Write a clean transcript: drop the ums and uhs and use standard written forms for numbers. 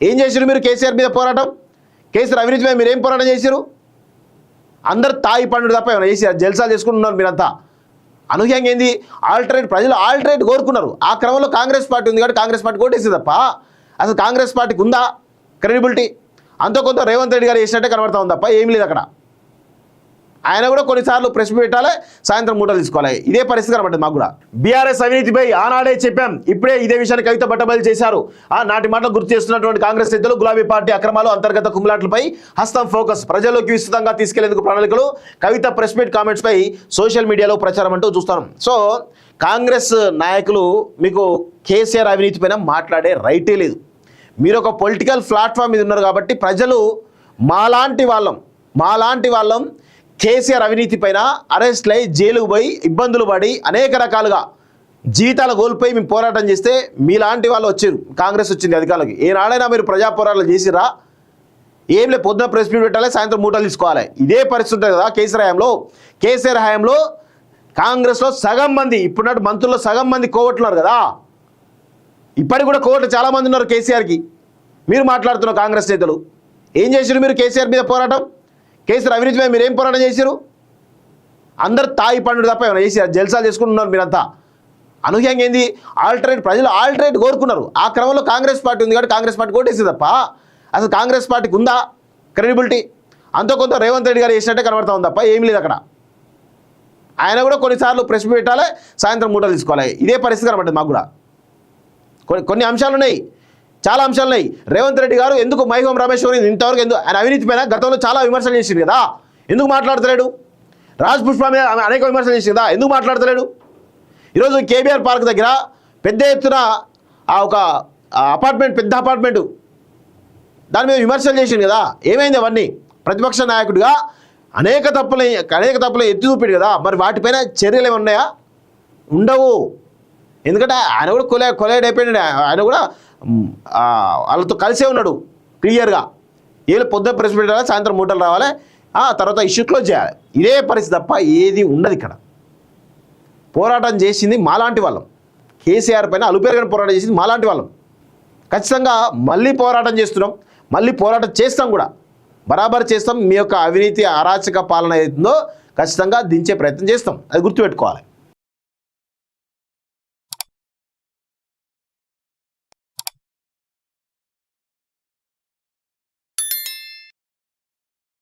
ఏం చేశారు మీరు? కేసీఆర్ మీద పోరాటం, కేసీఆర్ అవినీతి మీద మీరు ఏం పోరాటం చేశారు? అందరు తాయి పండుగ తప్ప ఏమైనా చేసి జల్సాలు చేసుకుంటున్నారు మీరంతా. అనూహ్యంగా ఏంది ఆల్టర్నేట్, ప్రజలు ఆల్టర్నేట్ కోరుకున్నారు. ఆ క్రమంలో కాంగ్రెస్ పార్టీ ఉంది కాబట్టి కాంగ్రెస్ పార్టీ ఓటేసింది తప్ప అసలు కాంగ్రెస్ పార్టీకి ఉందా క్రెడిబిలిటీ? అంతో కొంత రేవంత్ రెడ్డి గారు చేసినట్టే కనబడతా ఉంది తప్ప ఏం లేదు అక్కడ. ఆయన కూడా కొన్నిసార్లు ప్రెస్ పెట్టాలి, సాయంత్రం మూటలు తీసుకోవాలి. ఇదే పరిస్థితి కనబడుతుంది మాకు కూడా. బీఆర్ఎస్ అవినీతిపై ఆనాడే చెప్పాం, ఇప్పుడే ఇదే విషయాన్ని కవిత బట్టబయలు చేశారు. నాటి మాటలు గుర్తు చేస్తున్నటువంటి కాంగ్రెస్ నేతలు గులాబీ పార్టీ అక్రమాలు, అంతర్గత కుమ్ములాట్లపై హస్తం ఫోకస్, ప్రజల్లోకి విస్తృతంగా తీసుకెళ్లేందుకు ప్రణాళికలు. కవిత ప్రెస్ మీట్ కామెంట్స్ పై సోషల్ మీడియాలో ప్రచారం అంటూ చూస్తాం. సో కాంగ్రెస్ నాయకులు మీకు కేసీఆర్ అవినీతి పైన మాట్లాడే రైటే లేదు. మీరు ఒక పొలిటికల్ ప్లాట్ఫామ్ మీద ఉన్నారు కాబట్టి ప్రజలు మాలాంటి వాళ్ళం కేసీఆర్ అవినీతి పైన అరెస్ట్లు అయ్యి జైలుకు పోయి ఇబ్బందులు పడి అనేక రకాలుగా జీవితాలు కోల్పోయి మేము పోరాటం చేస్తే మీలాంటి వాళ్ళు వచ్చారు, కాంగ్రెస్ వచ్చింది అధికారులకి. ఏనాడైనా మీరు ప్రజా పోరాటాలు చేసిరా? ఏం లేదు, పొద్దున ప్రెస్ మీట్ పెట్టాలి, సాయంత్రం మూటలు తీసుకోవాలి. ఇదే పరిస్థితి ఉంటుంది కదా కేసీఆర్ హయాంలో కాంగ్రెస్లో సగం మంది, ఇప్పుడున్నట్టు మంత్రుల్లో సగం మంది కోవట్లున్నారు కదా. ఇప్పటికి కూడా కోవట్లు చాలామంది ఉన్నారు కేసీఆర్కి. మీరు మాట్లాడుతున్నారు కాంగ్రెస్ నేతలు. ఏం చేశారు మీరు కేసీఆర్ మీద పోరాటం? కేసీఆర్ అవినీతి మీద మీరు ఏం పోరాటం చేశారు? అందరు తాయి పండుగ తప్ప ఏమైనా చేశారు? జల్సాలు చేసుకుంటున్నారు మీరంతా. అనూహ్యంగా ఏంది ఆల్టర్నేట్, ప్రజలు ఆల్టర్నేట్ కోరుకున్నారు. ఆ క్రమంలో కాంగ్రెస్ పార్టీ ఉంది కాబట్టి కాంగ్రెస్ పార్టీ ఓటేసింది తప్ప అసలు కాంగ్రెస్ పార్టీకి ఉందా క్రెడిబిలిటీ? అంతో కొంత రేవంత్ రెడ్డి గారు చేసినట్టే కనబడతా ఉంది తప్ప ఏం లేదు అక్కడ. ఆయన కూడా కొన్నిసార్లు ప్రెస్ పెట్టాలి, సాయంత్రం మూటలు తీసుకోవాలి. ఇదే పరిస్థితి కనబడుతుంది మాకు కూడా. కొన్ని అంశాలు ఉన్నాయి, చాలా అంశాలు ఉన్నాయి. రేవంత్ రెడ్డి గారు ఎందుకు మైహోం రమేశ్వరి ఇంతవరకు ఎందుకు ఆయన అవినీతి పైన గతంలో చాలా విమర్శలు చేసింది కదా, ఎందుకు మాట్లాడతలేడు? రాజ్ పుష్ప మీద అనేక విమర్శలు చేసింది కదా, ఎందుకు మాట్లాడతలేడు? ఈరోజు కేబీఆర్ పార్క్ దగ్గర పెద్ద ఎత్తున ఒక అపార్ట్మెంట్, పెద్ద అపార్ట్మెంటు, దాని మీద విమర్శలు చేసింది కదా, ఏమైంది అవన్నీ? ప్రతిపక్ష నాయకుడిగా అనేక తప్పులు ఎత్తి చూపాడు కదా, మరి వాటిపైన చర్యలు ఏమి ఉన్నాయా? ఉండవు. ఎందుకంటే ఆయన కూడా కొలైడ్ అయిపోయాడు. ఆయన కూడా వాళ్ళతో కలిసే ఉన్నాడు క్లియర్గా. వీళ్ళు పొద్దున ప్రెస్ పెట్టాలి, సాయంత్రం మూటలు రావాలి, తర్వాత ఇష్యూ క్లోజ్ చేయాలి. ఇదే పరిస్థితి తప్ప ఏది ఉండదు ఇక్కడ. పోరాటం చేసింది మాలాంటి వాళ్ళం, కేసీఆర్ పైన అలుపేరుగా పోరాటం చేసింది మాలాంటి వాళ్ళం. ఖచ్చితంగా మళ్ళీ పోరాటం చేస్తున్నాం, మళ్ళీ పోరాటం చేస్తాం కూడా, బరాబర్ చేస్తాం. మీ యొక్క అవినీతి అరాచక పాలన ఏదో ఖచ్చితంగా దించే ప్రయత్నం చేస్తాం, అది గుర్తుపెట్టుకోవాలి.